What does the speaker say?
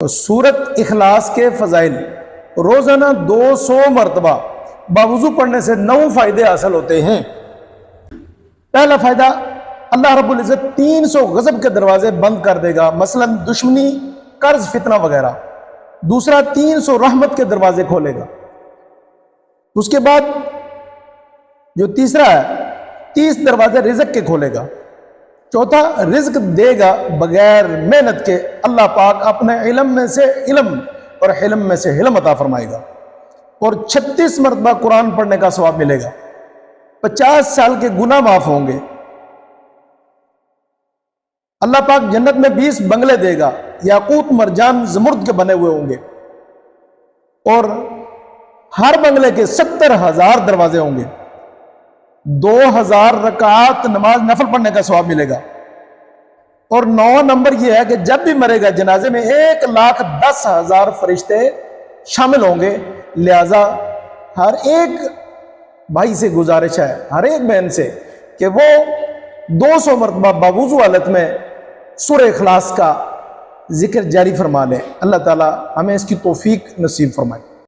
تو سورت اخلاص کے فضائل روزانہ 200 مرتبہ باوضو پڑھنے سے 9 فائدے حاصل ہوتے ہیں۔ پہلا فائدہ، اللہ رب العزت 300 غضب کے دروازے بند کر دے گا، مثلا دشمنی، قرض، فتنہ وغیرہ۔ دوسرا، 300 رحمت کے دروازے کھولے گا۔ اس کے بعد جو تیسرا ہے، 30 دروازے رزق کے کھولے گا۔ چوتھا، رزق دے گا بغیر محنت کے، اللہ پاک اپنے علم میں سے علم اور حلم میں سے حلم عطا فرمائے گا۔ اور 36 مرتبہ قرآن پڑھنے کا ثواب ملے گا۔ 50 سال کے گناہ معاف ہوں گے۔ اللہ پاک جنت میں 20 بنگلے دے گا، یاقوت، مرجان، زمرد کے بنے ہوئے ہوں گے، اور ہر بنگلے کے 70,000 دروازے ہوں گے۔ 2000 رکعات نماز نفل پڑھنے کا ثواب ملے گا۔ اور 9 نمبر یہ ہے کہ جب بھی مرے گا جنازے میں 1,10,000 فرشتے شامل ہوں گے۔ لہذا ہر ایک بھائی سے گزارش ہے، ہر ایک بہن سے، کہ وہ 200 مرتبہ باوضو حالت میں سورہ اخلاص کا ذکر جاری فرما لیں۔ اللہ تعالی ہمیں اس کی توفیق نصیب فرمائے۔